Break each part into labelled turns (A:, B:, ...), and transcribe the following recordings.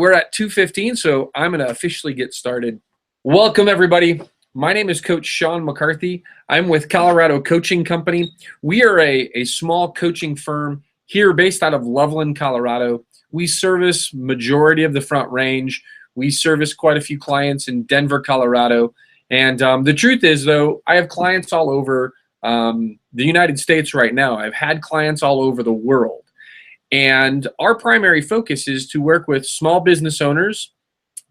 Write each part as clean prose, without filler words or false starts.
A: We're at 2:15, so I'm going to officially get started. Welcome, everybody. My name is Coach Sean McCarthy. I'm with Accelerator Coaching Company. We are a small coaching firm here based out of Loveland, Colorado. We service majority of the Front Range. We service quite a few clients in Denver, Colorado. And the truth is, though, I have clients all over the United States right now. I've had clients all over the world. And our primary focus is to work with small business owners,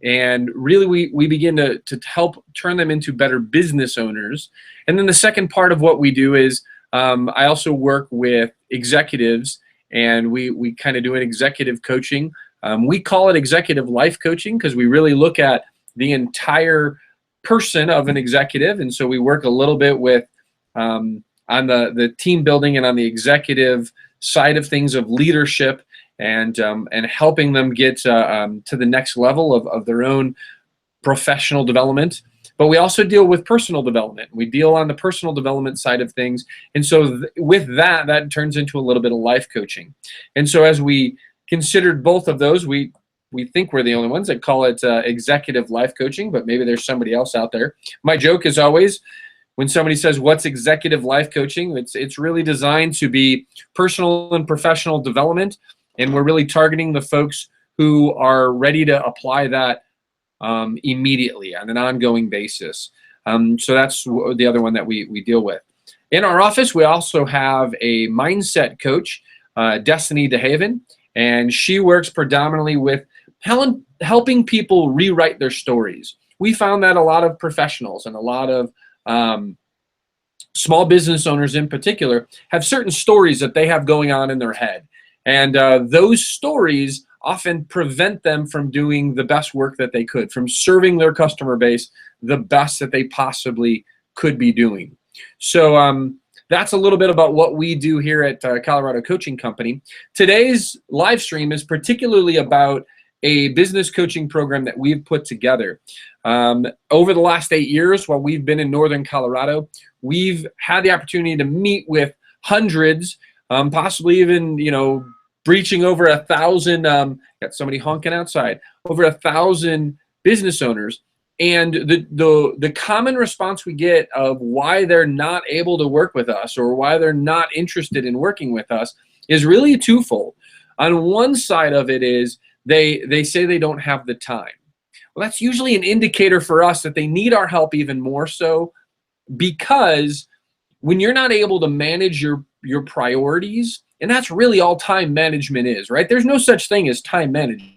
A: and really we begin to help turn them into better business owners. And then the second part of what we do is I also work with executives, and we kind of do an executive coaching. We call it executive life coaching because we really look at the entire person of an executive. And so we work a little bit with on the team building and on the executive side of things of leadership, and helping them get to the next level of their own professional development. But we also deal with personal development. We deal on the personal development side of things. And so with that turns into a little bit of life coaching. And so as we considered both of those, we think we're the only ones that call it executive life coaching, but maybe there's somebody else out there. My joke is always, when somebody says, what's executive life coaching? It's really designed to be personal and professional development. And we're really targeting the folks who are ready to apply that immediately on an ongoing basis. So that's the other one that we deal with. In our office, we also have a mindset coach, Destiny DeHaven, and she works predominantly with helping people rewrite their stories. We found that a lot of professionals and a lot of small business owners in particular have certain stories that they have going on in their head. And those stories often prevent them from doing the best work that they could, from serving their customer base the best that they possibly could be doing. So that's a little bit about what we do here at Accelerator Coaching Company. Today's live stream is particularly about a business coaching program that we've put together. Over the last 8 years, while we've been in Northern Colorado, we've had the opportunity to meet with hundreds, possibly even, breaching over 1,000, got somebody honking outside, over 1,000 business owners. And the common response we get of why they're not able to work with us or why they're not interested in working with us is really twofold. On one side of it is they say they don't have the time. Well, that's usually an indicator for us that they need our help even more so, because when you're not able to manage your priorities, and that's really all time management is, right? There's no such thing as time management.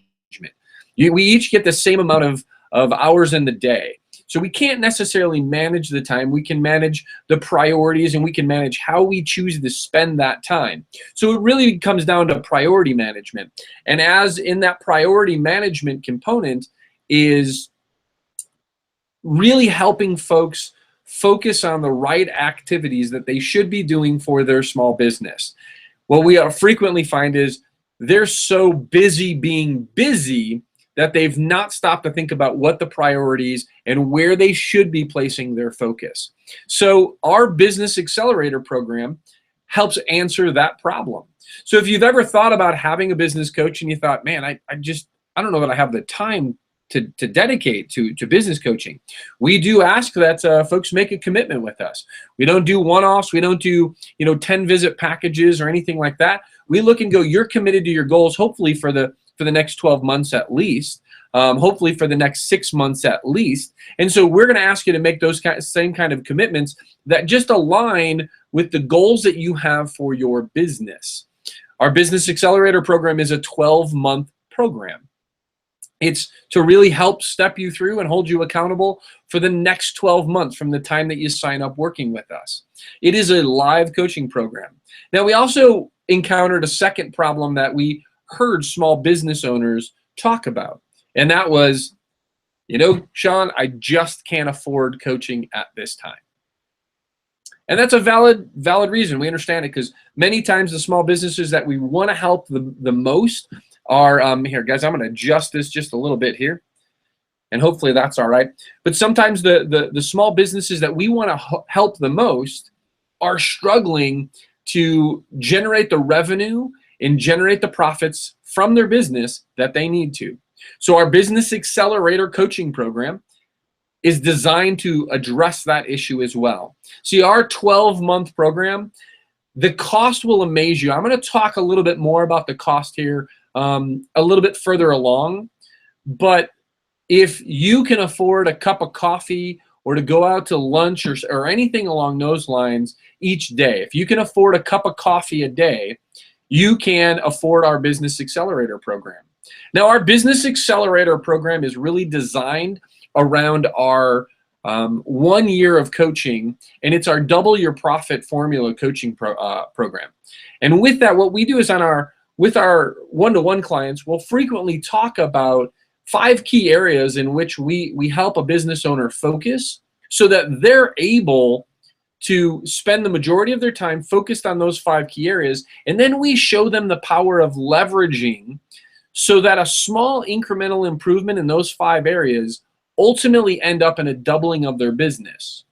A: We each get the same amount of hours in the day. So we can't necessarily manage the time. We can manage the priorities, and we can manage how we choose to spend that time. So it really comes down to priority management. And as in that priority management component is really helping folks focus on the right activities that they should be doing for their small business. What we frequently find is they're so busy being busy that they've not stopped to think about what the priorities and where they should be placing their focus. So our Business Accelerator program helps answer that problem. So if you've ever thought about having a business coach and you thought, man, I don't know that I have the time to dedicate to business coaching, we do ask that folks make a commitment with us. We don't do one-offs. We don't do 10 visit packages or anything like that. We look and go, you're committed to your goals, hopefully for the next 12 months at least, hopefully for the next 6 months at least. And so we're going to ask you to make those same kind of commitments that just align with the goals that you have for your business. Our Business Accelerator program is a 12-month program. It's to really help step you through and hold you accountable for the next 12 months from the time that you sign up working with us. It is a live coaching program. Now, we also encountered a second problem that we heard small business owners talk about, and that was, Sean, I just can't afford coaching at this time. And that's a valid reason. We understand it, because many times the small businesses that we want to help the most are, here, guys, I'm going to adjust this just a little bit here, and hopefully that's all right. But sometimes the small businesses that we want to help the most are struggling to generate the revenue and generate the profits from their business that they need to. So our Business Accelerator Coaching Program is designed to address that issue as well. See, our 12-month program, the cost will amaze you. I'm going to talk a little bit more about the cost here a little bit further along, but if you can afford a cup of coffee or to go out to lunch or anything along those lines each day, if you can afford a cup of coffee a day, you can afford our Business Accelerator program. Now, our Business Accelerator program is really designed around our 1 year of coaching, and it's our Double Your Profit Formula coaching program. And with that, what we do is with our one-to-one clients, we'll frequently talk about 5 key areas in which we help a business owner focus so that they're able to spend the majority of their time focused on those 5 key areas. And then we show them the power of leveraging so that a small incremental improvement in those 5 areas ultimately end up in a doubling of their business.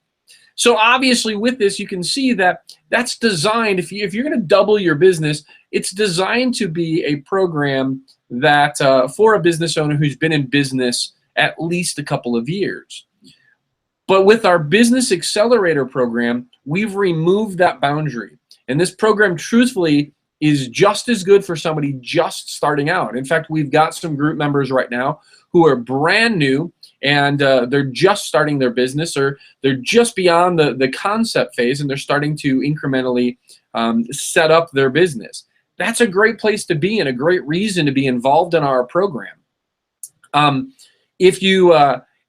A: So obviously with this, you can see that that's designed, if you're going to double your business, it's designed to be a program that for a business owner who's been in business at least a couple of years. But with our Business Accelerator program, we've removed that boundary. And this program, truthfully, is just as good for somebody just starting out. In fact, we've got some group members right now who are brand new and they're just starting their business, or they're just beyond the concept phase and they're starting to incrementally set up their business. That's a great place to be and a great reason to be involved in our program. If you,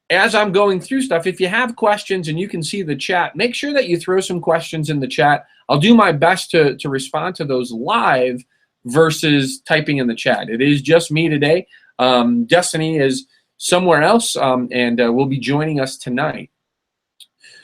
A: as I'm going through stuff, if you have questions and you can see the chat, make sure that you throw some questions in the chat. I'll do my best to respond to those live versus typing in the chat. It is just me today. Destiny is somewhere else and will be joining us tonight.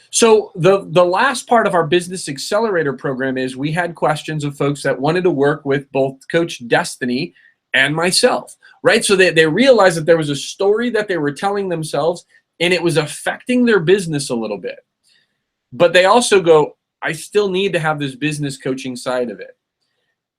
A: So the last part of our Business Accelerator program is we had questions of folks that wanted to work with both Coach Destiny and myself, right? So they realized that there was a story that they were telling themselves and it was affecting their business a little bit. But they also go, I still need to have this business coaching side of it.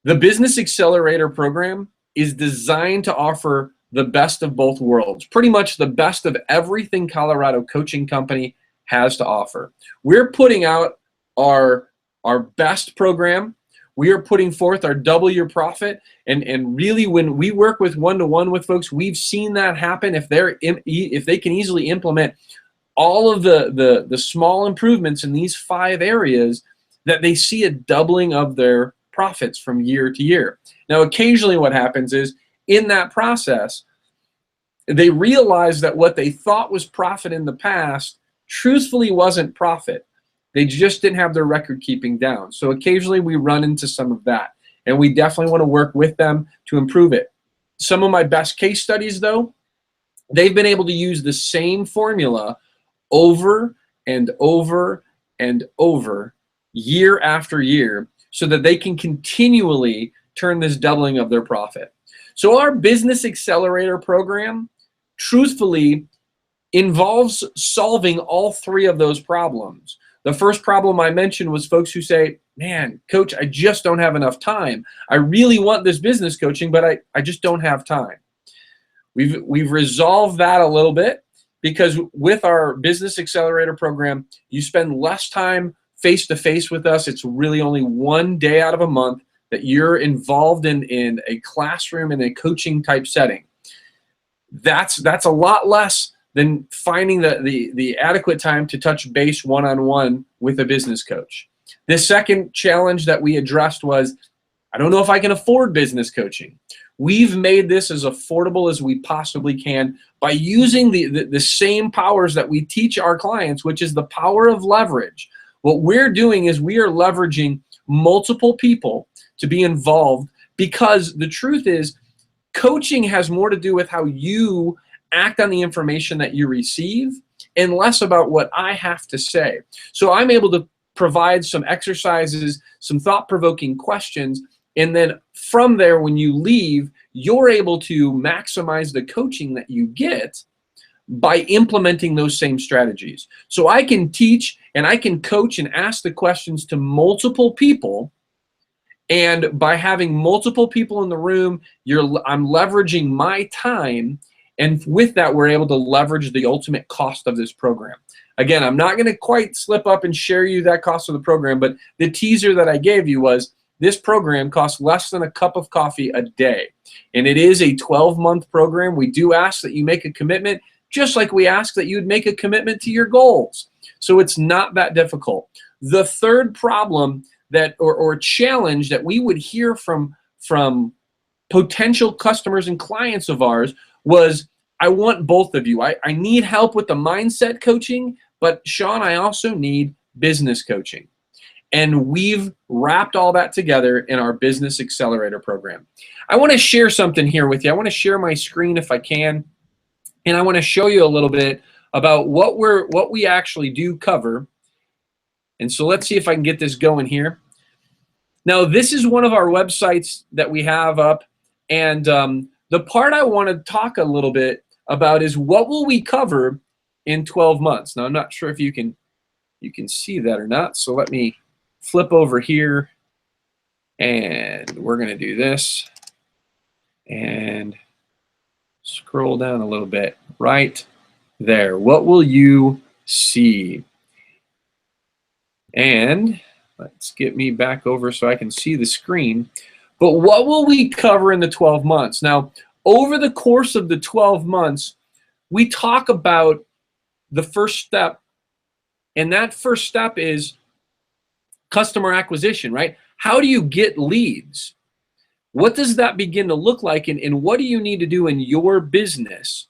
A: The Business Accelerator program is designed to offer the best of both worlds, pretty much the best of everything Colorado Coaching Company has to offer. We're putting out our best program. We are putting forth our Double Your Profit. And really, when we work with one-to-one with folks, we've seen that happen. If they can easily implement all of the small improvements in these 5 areas, that they see a doubling of their profits from year to year. Now, occasionally what happens is in that process, they realize that what they thought was profit in the past truthfully wasn't profit. They just didn't have their record keeping down. So occasionally we run into some of that, and we definitely want to work with them to improve it. Some of my best case studies, though, they've been able to use the same formula over and over and over, year after year, so that they can continually turn this doubling of their profit. So our Business Accelerator program, truthfully, involves solving all 3 of those problems. The first problem I mentioned was folks who say, man, coach, I just don't have enough time. I really want this business coaching, but I just don't have time. We've resolved that a little bit, because with our Business Accelerator program, you spend less time face-to-face with us. It's really only 1 day out of a month that you're involved in a classroom in a coaching type setting. That's a lot less than finding the adequate time to touch base one-on-one with a business coach. The second challenge that we addressed was, I don't know if I can afford business coaching. We've made this as affordable as we possibly can by using the same powers that we teach our clients, which is the power of leverage. What we're doing is we are leveraging multiple people to be involved, because the truth is coaching has more to do with how you act on the information that you receive and less about what I have to say. So I'm able to provide some exercises, some thought-provoking questions, and then from there, when you leave, you're able to maximize the coaching that you get by implementing those same strategies. So I can teach and I can coach and ask the questions to multiple people. And by having multiple people in the room, I'm leveraging my time, And with that, we're able to leverage the ultimate cost of this program. Again, I'm not going to quite slip up and share you that cost of the program, but the teaser that I gave you was this program costs less than a cup of coffee a day. And it is a 12-month program. We do ask that you make a commitment, just like we ask that you would make a commitment to your goals. So it's not that difficult. The third problem that or challenge that we would hear from potential customers and clients of ours was, I want both of you. I need help with the mindset coaching, but Sean, I also need business coaching. And we've wrapped all that together in our Business Accelerator program. I want to share something here with you. I want to share my screen if I can, and I want to show you a little bit about what we actually do cover. And so let's see if I can get this going here. Now, this is one of our websites that we have up, and the part I want to talk a little bit about is what will we cover in 12 months. Now, I'm not sure if you can see that or not, so let me flip over here, and we're going to do this and scroll down a little bit right there. What will you see? And let's get me back over so I can see the screen. But what will we cover in the 12 months? Now, over the course of the 12 months, we talk about the first step, and that first step is customer acquisition, right? How do you get leads? What does that begin to look like, and what do you need to do in your business?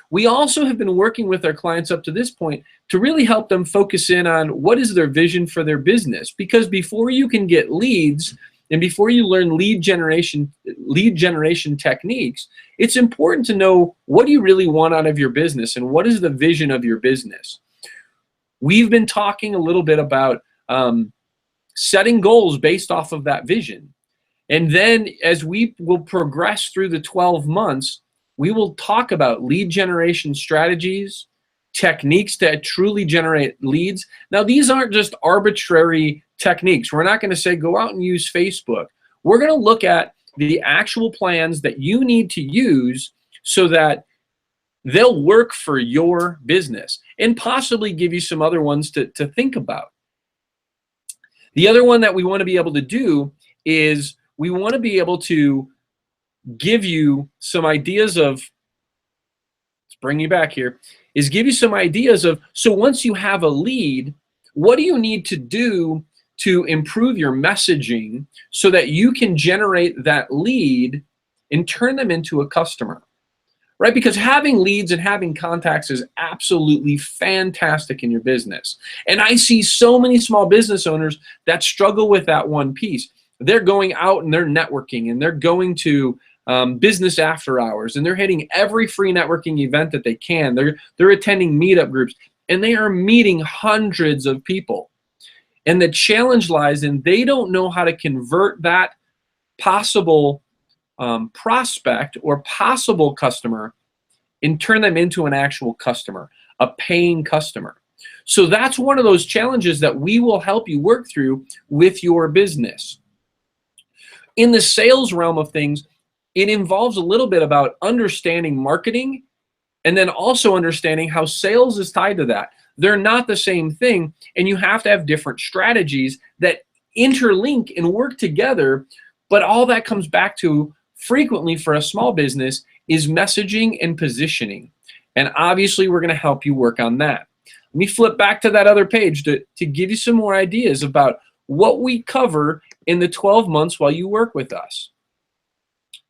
A: We also have been working with our clients up to this point to really help them focus in on what is their vision for their business, because before you can get leads and before you learn lead generation techniques, it's important to know, what do you really want out of your business and what is the vision of your business? We've been talking a little bit about setting goals based off of that vision. And then as we will progress through the 12 months, we will talk about lead generation strategies, techniques to truly generate leads. Now, these aren't just arbitrary techniques. We're not going to say go out and use Facebook. We're going to look at the actual plans that you need to use so that they'll work for your business, and possibly give you some other ones to think about. The other one that we want to be able to do is we want to be able to give you some ideas of, let's bring you back here, is give you some ideas of, so once you have a lead, what do you need to do to improve your messaging so that you can generate that lead and turn them into a customer, right? Because having leads and having contacts is absolutely fantastic in your business. And I see so many small business owners that struggle with that one piece. They're going out and they're networking, and they're going to business after hours, and they're hitting every free networking event that they can. They're attending meetup groups, and they are meeting hundreds of people. And the challenge lies in they don't know how to convert that possible prospect or possible customer and turn them into an actual customer, a paying customer. So that's one of those challenges that we will help you work through with your business. In the sales realm of things, it involves a little bit about understanding marketing, and then also understanding how sales is tied to that. They're not the same thing, and you have to have different strategies that interlink and work together. But all that comes back to, frequently for a small business, is messaging and positioning. And obviously we're going to help you work on that. Let me flip back to that other page to give you some more ideas about what we cover in the 12 months while you work with us.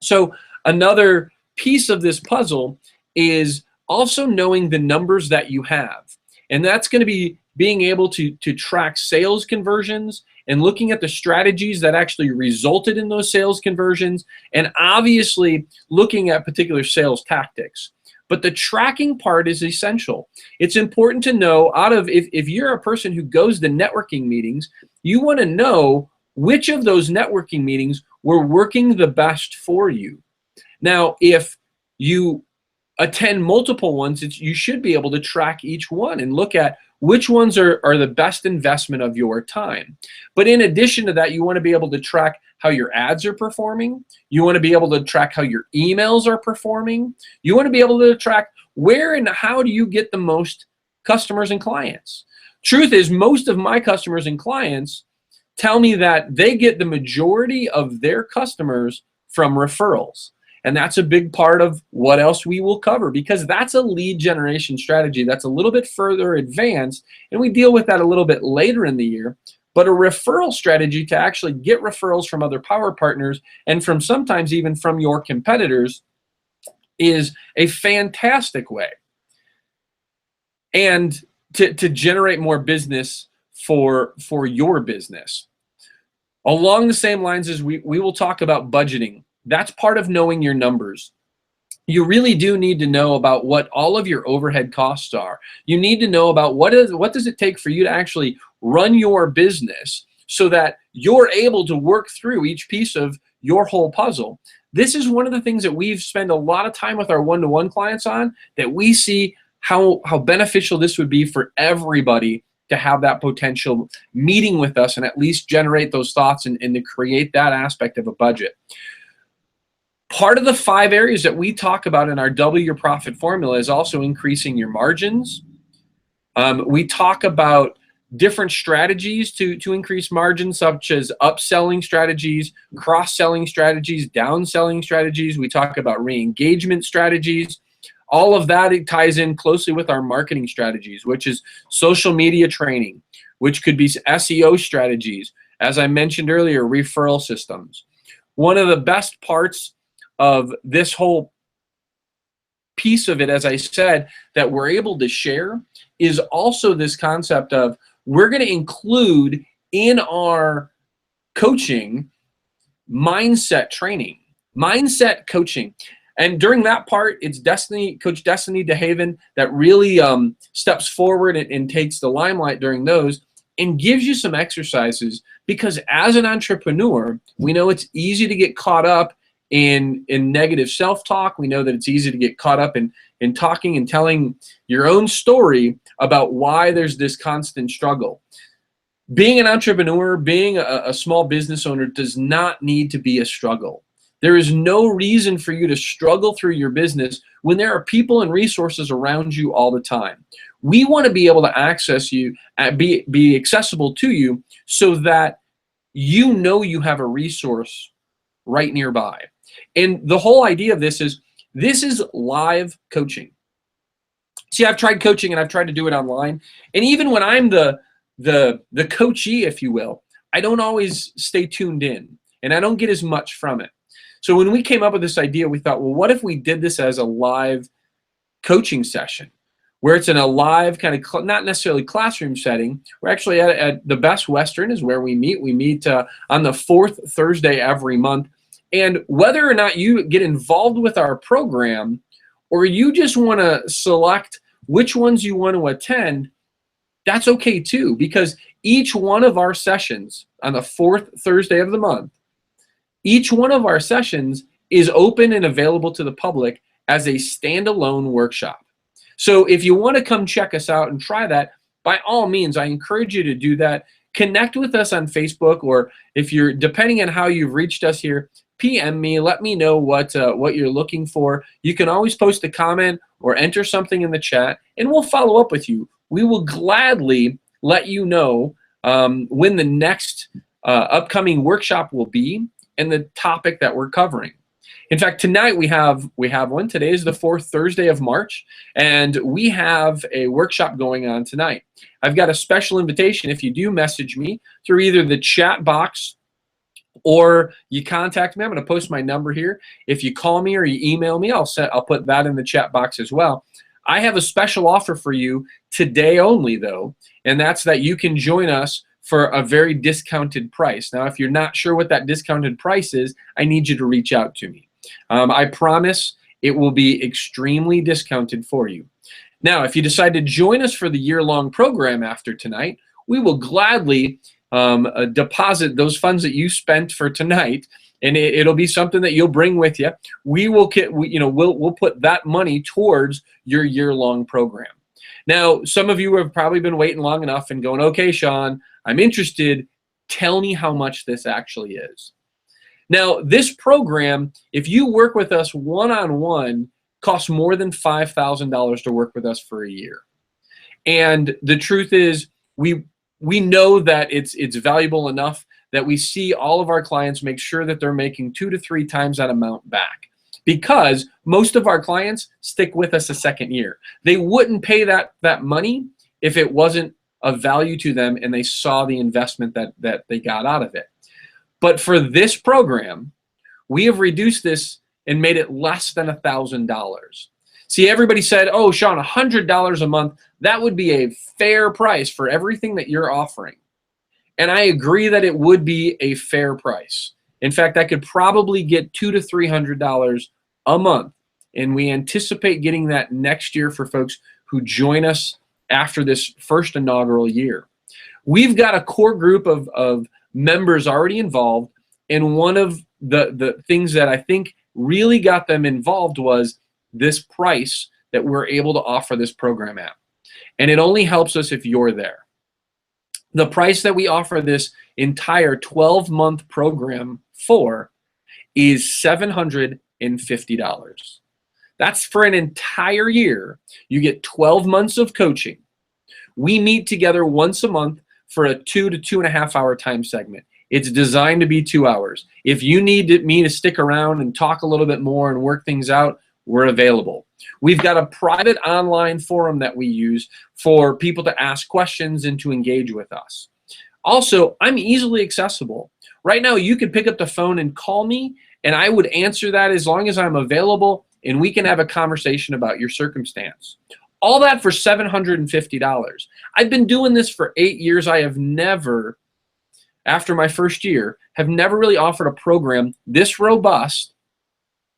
A: So another piece of this puzzle is also knowing the numbers that you have. And that's going to be being able to track sales conversions and looking at the strategies that actually resulted in those sales conversions, and obviously looking at particular sales tactics. But the tracking part is essential. It's important to know, if you're a person who goes to networking meetings, you want to know which of those networking meetings were working the best for you. Now, if you attend multiple ones, you should be able to track each one and look at which ones are the best investment of your time. But in addition to that, you want to be able to track how your ads are performing. You want to be able to track how your emails are performing. You want to be able to track where and how do you get the most customers and clients. Truth is, most of my customers and clients tell me that they get the majority of their customers from referrals. And that's a big part of what else we will cover, because that's a lead generation strategy that's a little bit further advanced, and we deal with that a little bit later in the year. But a referral strategy to actually get referrals from other power partners and from sometimes even from your competitors is a fantastic way. And to generate more business for your business. Along the same lines as we will talk about budgeting. That's part of knowing your numbers. You really do need to know about what all of your overhead costs are. You need to know about what does it take for you to actually run your business so that you're able to work through each piece of your whole puzzle. This is one of the things that we've spent a lot of time with our one-to-one clients on, that we see how beneficial this would be for everybody to have that potential meeting with us and at least generate those thoughts and to create that aspect of a budget. Part of the 5 areas that we talk about in our Double Your Profit formula is also increasing your margins. We talk about different strategies to increase margins, such as upselling strategies, cross-selling strategies, downselling strategies. We talk about re-engagement strategies. All of that, it ties in closely with our marketing strategies, which is social media training, which could be SEO strategies. As I mentioned earlier, referral systems. One of the best parts of this whole piece of it, as I said, that we're able to share is also this concept of we're going to include in our coaching mindset training, mindset coaching. And during that part, it's Coach Destiny DeHaven that really steps forward and takes the limelight during those and gives you some exercises, because as an entrepreneur, we know it's easy to get caught up in negative self-talk. We know that it's easy to get caught up in talking and telling your own story about why there's this constant struggle. Being an entrepreneur, being a small business owner does not need to be a struggle. There is no reason for you to struggle through your business when there are people and resources around you all the time. We want to be able to access you, be accessible to you, so that you know you have a resource right nearby. And the whole idea of this is live coaching. See, I've tried coaching and I've tried to do it online. And even when I'm the coachee, if you will, I don't always stay tuned in and I don't get as much from it. So when we came up with this idea, we thought, well, what if we did this as a live coaching session where it's in a live kind of, not necessarily classroom setting. We're actually at the Best Western is where we meet. We meet on the 4th Thursday every month. And whether or not you get involved with our program or you just want to select which ones you want to attend, that's okay too, because each one of our sessions on the 4th Thursday of the month, each one of our sessions is open and available to the public as a standalone workshop. So if you want to come check us out and try that, by all means, I encourage you to do that. Connect with us on Facebook, or if you're, depending on how you've reached us here, PM me, let me know what you're looking for. You can always post a comment or enter something in the chat, and we'll follow up with you. We will gladly let you know when the next upcoming workshop will be and the topic that we're covering. In fact, tonight we have one. Today is the 4th Thursday of March, and we have a workshop going on tonight. I've got a special invitation. If you do message me through either the chat box or you contact me, I'm going to post my number here. If you call me or you email me, I'll put that in the chat box as well. I have a special offer for you today only, though, and that's that you can join us for a very discounted price. Now, if you're not sure what that discounted price is, I need you to reach out to me. I promise it will be extremely discounted for you. Now, if you decide to join us for the year-long program after tonight, we will gladly deposit those funds that you spent for tonight and it'll be something that you'll bring with you. We'll put that money towards your year-long program. Now, some of you have probably been waiting long enough and going, okay, Sean, I'm interested. Tell me how much this actually is. Now, this program, if you work with us one-on-one, costs more than $5,000 to work with us for a year. And the truth is, we know that it's valuable enough that we see all of our clients make sure that they're making 2 to 3 times that amount back, because most of our clients stick with us a second year. They wouldn't pay that money if it wasn't of value to them and they saw the investment that they got out of it. But for this program, we have reduced this and made it less than $1,000. See, everybody said, oh, Sean, $100 a month, that would be a fair price for everything that you're offering. And I agree that it would be a fair price. In fact, I could probably get $200 to $300 a month. And we anticipate getting that next year for folks who join us after this first inaugural year. We've got a core group of members already involved. And one of the things that I think really got them involved was this price that we're able to offer this program at. And it only helps us if you're there. The price that we offer this entire 12-month program for is $750. That's for an entire year. You get 12 months of coaching. We meet together once a month for a 2 to 2.5 hour time segment. It's designed to be 2 hours. If you need me to stick around and talk a little bit more and work things out, we're available. We've got a private online forum that we use for people to ask questions and to engage with us. Also, I'm easily accessible. Right now, you could pick up the phone and call me, and I would answer that as long as I'm available, and we can have a conversation about your circumstance. All that for $750. I've been doing this for 8 years. I have never, after my first year, have never really offered a program this robust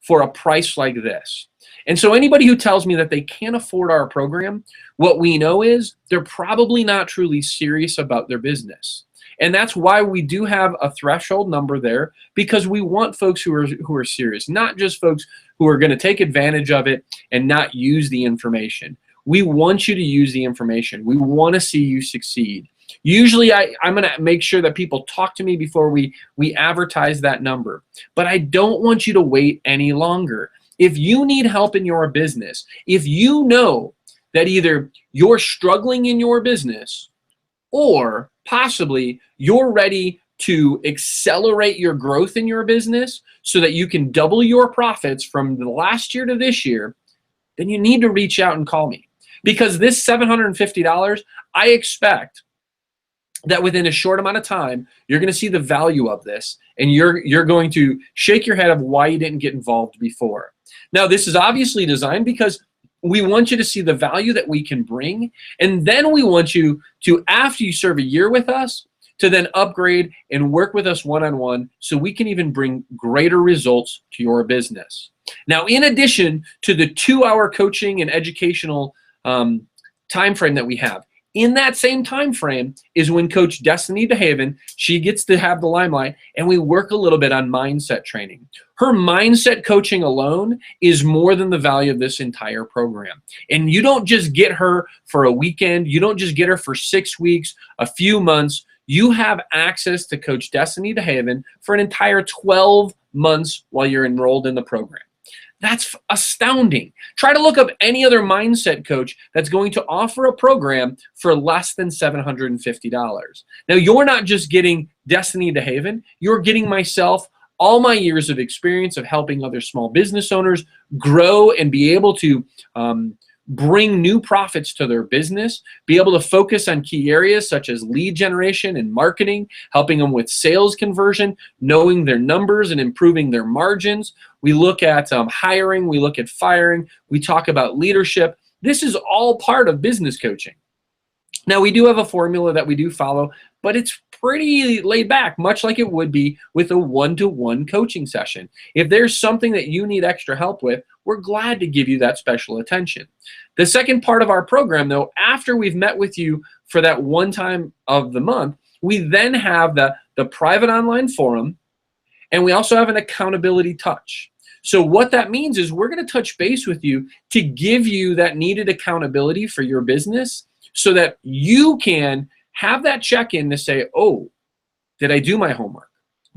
A: for a price like this. And so anybody who tells me that they can't afford our program, what we know is they're probably not truly serious about their business. And that's why we do have a threshold number there, because we want folks who are serious, not just folks who are going to take advantage of it and not use the information. We want you to use the information. We want to see you succeed. Usually I'm going to make sure that people talk to me before we advertise that number. But I don't want you to wait any longer. If you need help in your business, if you know that either you're struggling in your business or possibly you're ready to accelerate your growth in your business so that you can double your profits from the last year to this year, then you need to reach out and call me. Because this $750, I expect that within a short amount of time, you're going to see the value of this, and you're going to shake your head of why you didn't get involved before. Now, this is obviously designed because we want you to see the value that we can bring, and then we want you to, after you serve a year with us, to then upgrade and work with us one-on-one so we can even bring greater results to your business. Now, in addition to the 2-hour coaching and educational time frame that we have, in that same time frame is when Coach Destiny DeHaven, she gets to have the limelight, and we work a little bit on mindset training. Her mindset coaching alone is more than the value of this entire program. And you don't just get her for a weekend. You don't just get her for 6 weeks, a few months. You have access to Coach Destiny DeHaven for an entire 12 months while you're enrolled in the program. That's astounding. Try to look up any other mindset coach that's going to offer a program for less than $750. Now, you're not just getting Destiny DeHaven, you're getting myself, all my years of experience of helping other small business owners grow and be able to bring new profits to their business, be able to focus on key areas such as lead generation and marketing, helping them with sales conversion, knowing their numbers and improving their margins. We look at hiring, we look at firing, we talk about leadership. This is all part of business coaching. Now, we do have a formula that we do follow, but it's pretty laid back, much like it would be with a one-to-one coaching session. If there's something that you need extra help with, we're glad to give you that special attention. The second part of our program, though, after we've met with you for that one time of the month, we then have the private online forum, And we also have an accountability touch. So what that means is we're going to touch base with you to give you that needed accountability for your business so that you can have that check-in to say, oh, did I do my homework?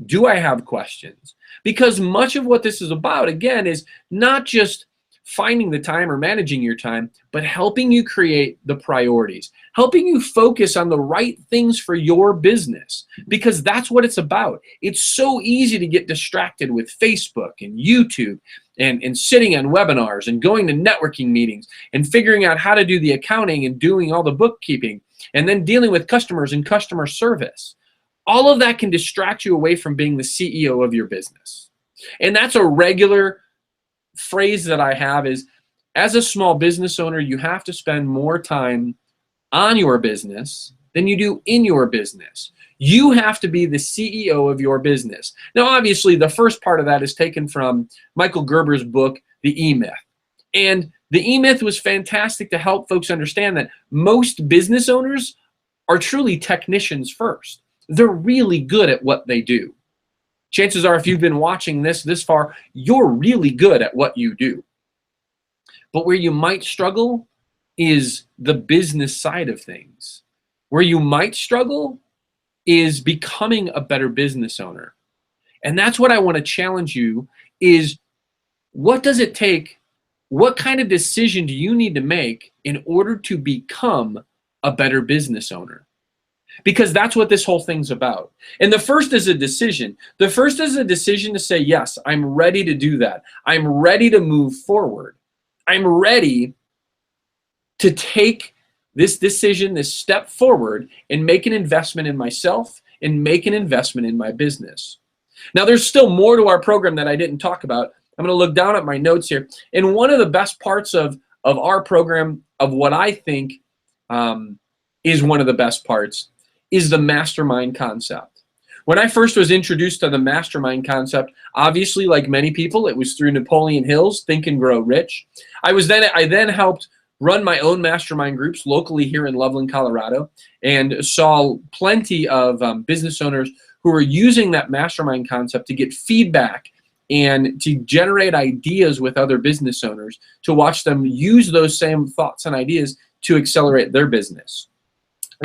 A: Do I have questions? Because much of what this is about, again, is not just finding the time or managing your time, but helping you create the priorities, helping you focus on the right things for your business, because that's what it's about. It's so easy to get distracted with Facebook and YouTube and sitting on webinars and going to networking meetings and figuring out how to do the accounting and doing all the bookkeeping and then dealing with customers and customer service. All of that can distract you away from being the CEO of your business. And that's a regular phrase that I have is, as a small business owner, you have to spend more time on your business than you do in your business. You have to be the CEO of your business. Now, obviously, the first part of that is taken from Michael Gerber's book, The E-Myth. And the E-Myth was fantastic to help folks understand that most business owners are truly technicians first. They're really good at what they do. Chances are, if you've been watching this far, you're really good at what you do. But where you might struggle is the business side of things. Where you might struggle is becoming a better business owner. And that's what I want to challenge you is, what does it take? What kind of decision do you need to make in order to become a better business owner? Because that's what this whole thing's about. And the first is a decision. The first is a decision to say, yes, I'm ready to do that. I'm ready to move forward. I'm ready to take this decision, this step forward, and make an investment in myself and make an investment in my business. Now, there's still more to our program that I didn't talk about. I'm going to look down at my notes here. And one of the best parts of our program, of what I think is one of the best parts, is the mastermind concept. When I first was introduced to the mastermind concept, obviously, like many people, it was through Napoleon Hill's Think and Grow Rich. I then helped run my own mastermind groups locally here in Loveland, Colorado, and saw plenty of business owners who were using that mastermind concept to get feedback and to generate ideas with other business owners, to watch them use those same thoughts and ideas to accelerate their business.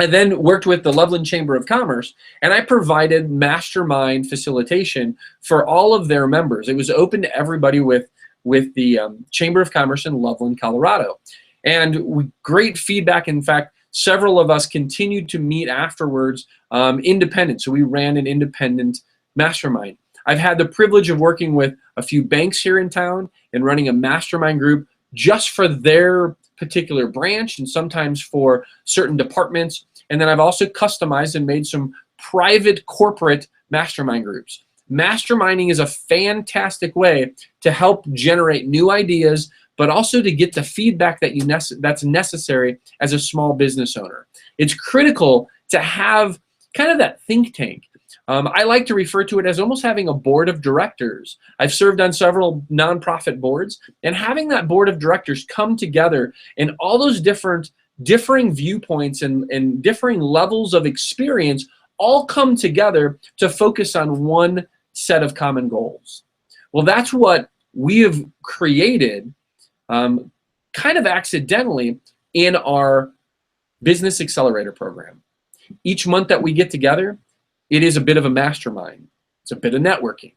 A: I then worked with the Loveland Chamber of Commerce, and I provided mastermind facilitation for all of their members. It was open to everybody with the Chamber of Commerce in Loveland, Colorado. And great feedback. In fact, several of us continued to meet afterwards independent. So we ran an independent mastermind. I've had the privilege of working with a few banks here in town and running a mastermind group just for their particular branch and sometimes for certain departments. And then I've also customized and made some private corporate mastermind groups. Masterminding is a fantastic way to help generate new ideas, but also to get the feedback that's necessary as a small business owner. It's critical to have kind of that think tank. I like to refer to it as almost having a board of directors. I've served on several nonprofit boards, and having that board of directors come together and all those differing viewpoints and differing levels of experience all come together to focus on one set of common goals. Well, that's what we have created kind of accidentally in our Business Accelerator program. Each month that we get together, it is a bit of a mastermind. It's a bit of networking.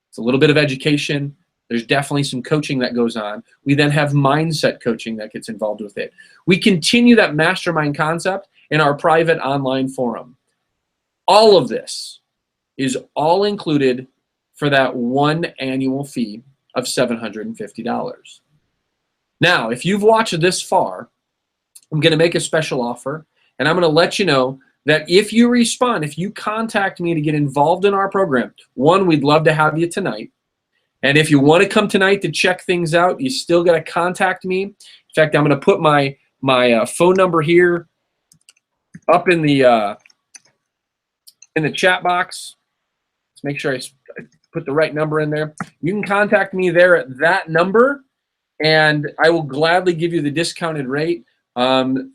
A: It's a little bit of education. There's definitely some coaching that goes on. We then have mindset coaching that gets involved with it. We continue that mastermind concept in our private online forum. All of this is all included for that one annual fee of $750. Now, if you've watched this far, I'm going to make a special offer, and I'm going to let you know that if you respond, if you contact me to get involved in our program, one, we'd love to have you tonight. And if you want to come tonight to check things out, you still got to contact me. In fact, I'm going to put my phone number here up in the chat box. Let's make sure I put the right number in there. You can contact me there at that number, and I will gladly give you the discounted rate.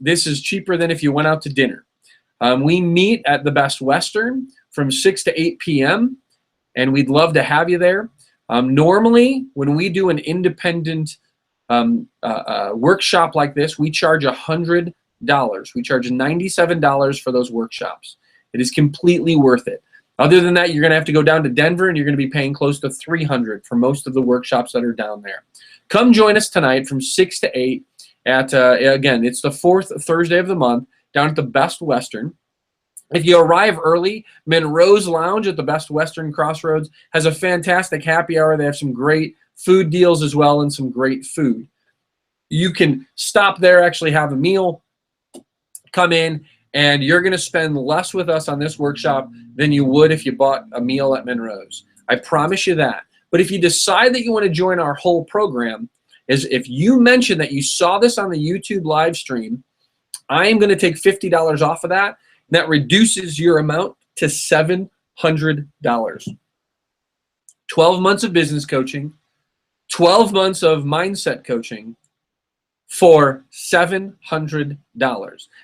A: This is cheaper than if you went out to dinner. We meet at the Best Western from 6 to 8 p.m. and we'd love to have you there. Normally, when we do an independent workshop like this, we charge $100. We charge $97 for those workshops. It is completely worth it. Other than that, you're going to have to go down to Denver, and you're going to be paying close to $300 for most of the workshops that are down there. Come join us tonight from 6 to 8 at, again, it's the fourth Thursday of the month down at the Best Western. If you arrive early, Monroe's Lounge at the Best Western Crossroads has a fantastic happy hour. They have some great food deals as well and some great food. You can stop there, actually have a meal, come in, and you're going to spend less with us on this workshop than you would if you bought a meal at Monroe's. I promise you that. But if you decide that you want to join our whole program, is if you mention that you saw this on the YouTube live stream, I am going to take $50 off of that. That reduces your amount to $700. 12 months of business coaching, 12 months of mindset coaching for $700.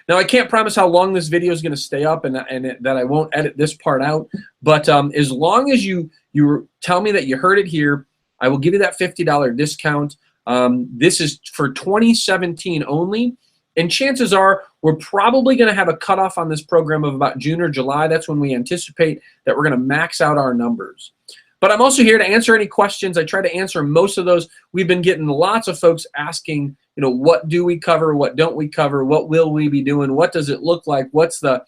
A: Now, I can't promise how long this video is going to stay up and that I won't edit this part out, but as long as you tell me that you heard it here, I will give you that $50 discount. This is for 2017 only. And chances are we're probably going to have a cutoff on this program of about June or July. That's when we anticipate that we're going to max out our numbers. But I'm also here to answer any questions. I try to answer most of those. We've been getting lots of folks asking, what do we cover? What don't we cover? What will we be doing? What does it look like? What's the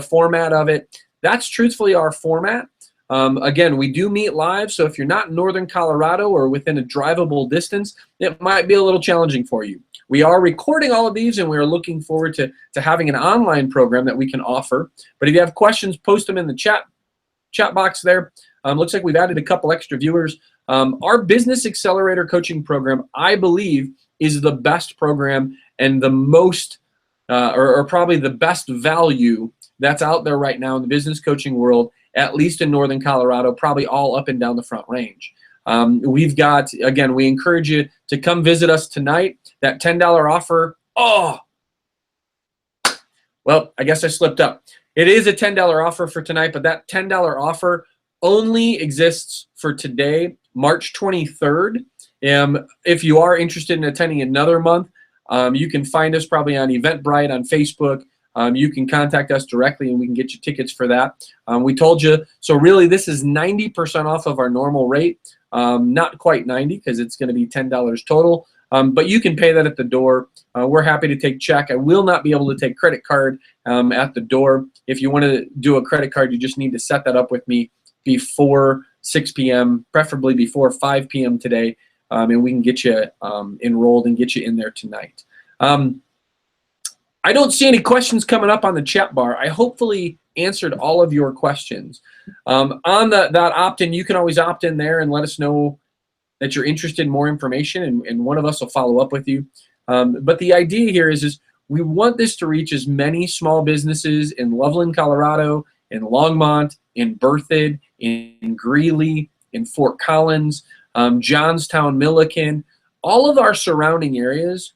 A: format of it? That's truthfully our format. Again, we do meet live, so if you're not in northern Colorado or within a drivable distance, it might be a little challenging for you. We are recording all of these, and we are looking forward to having an online program that we can offer. But if you have questions, post them in the chat box there. Looks like we've added a couple extra viewers. Our Business Accelerator Coaching Program, I believe, is the best program and the most, or probably the best value that's out there right now in the business coaching world, at least in northern Colorado, probably all up and down the Front Range. We've got, again, we encourage you to come visit us tonight. That $10 offer, well, I guess I slipped up. It is a $10 offer for tonight, but that $10 offer only exists for today, March 23rd. If you are interested in attending another month, you can find us probably on Eventbrite on Facebook. You can contact us directly and we can get you tickets for that. We told you, so really this is 90% off of our normal rate. Not quite 90 because it's going to be $10 total, but you can pay that at the door. We're happy to take check. I will not be able to take credit card at the door. If you want to do a credit card, you just need to set that up with me before 6 p.m., preferably before 5 p.m. today, and we can get you enrolled and get you in there tonight. I don't see any questions coming up on the chat bar. I hopefully answered all of your questions. On that opt-in, you can always opt in there and let us know that you're interested in more information, and one of us will follow up with you. But the idea here is we want this to reach as many small businesses in Loveland, Colorado, in Longmont, in Berthoud, in Greeley, in Fort Collins, Johnstown, Milliken, all of our surrounding areas.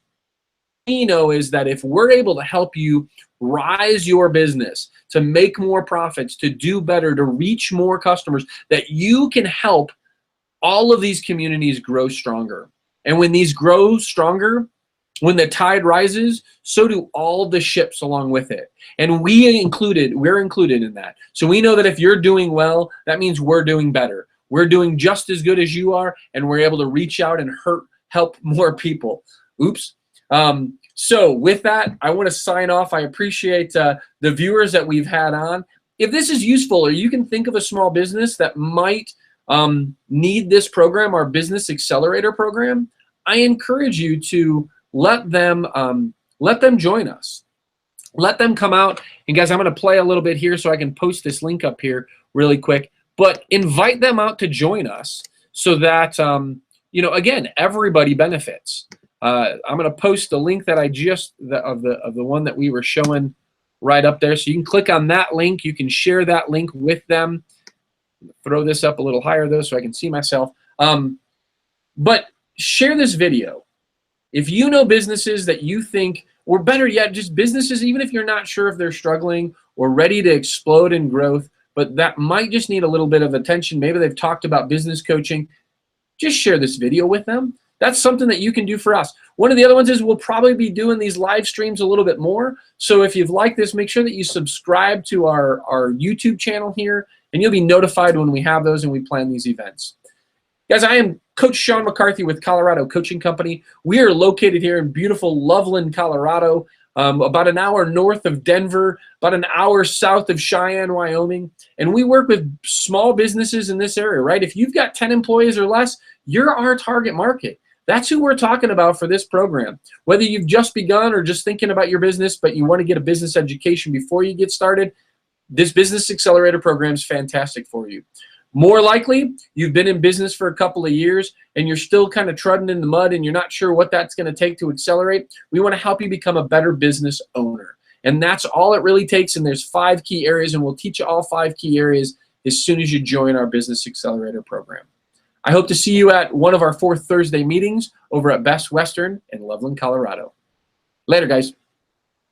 A: We know is that if we're able to help you rise your business, to make more profits, to do better, to reach more customers, that you can help all of these communities grow stronger. And when these grow stronger, when the tide rises, so do all the ships along with it. And we're included in that. So we know that if you're doing well, that means we're doing better. We're doing just as good as you are, and we're able to reach out and help more people. Oops. So with that, I want to sign off. I appreciate the viewers that we've had on. If this is useful, or you can think of a small business that might need this program, our Business Accelerator program, I encourage you to let them join us. Let them come out. And guys, I'm going to play a little bit here so I can post this link up here really quick. But invite them out to join us so that, again, everybody benefits. I'm going to post the link that I of the one that we were showing right up there. So you can click on that link. You can share that link with them. Throw this up a little higher though so I can see myself. But share this video. If you know businesses that you think, or better yet, just businesses, even if you're not sure if they're struggling or ready to explode in growth, but that might just need a little bit of attention. Maybe they've talked about business coaching. Just share this video with them. That's something that you can do for us. One of the other ones is we'll probably be doing these live streams a little bit more. So if you've liked this, make sure that you subscribe to our YouTube channel here, and you'll be notified when we have those and we plan these events. Guys, I am Coach Sean McCarthy with Colorado Coaching Company. We are located here in beautiful Loveland, Colorado, about an hour north of Denver, about an hour south of Cheyenne, Wyoming. And we work with small businesses in this area, right? If you've got 10 employees or less, you're our target market. That's who we're talking about for this program. Whether you've just begun or just thinking about your business, but you want to get a business education before you get started, this Business Accelerator program is fantastic for you. More likely, you've been in business for a couple of years and you're still kind of treading in the mud and you're not sure what that's going to take to accelerate. We want to help you become a better business owner. And that's all it really takes. And there's 5 key areas, and we'll teach you all 5 key areas as soon as you join our Business Accelerator program. I hope to see you at one of our 4th Thursday meetings over at Best Western in Loveland, Colorado. Later, guys.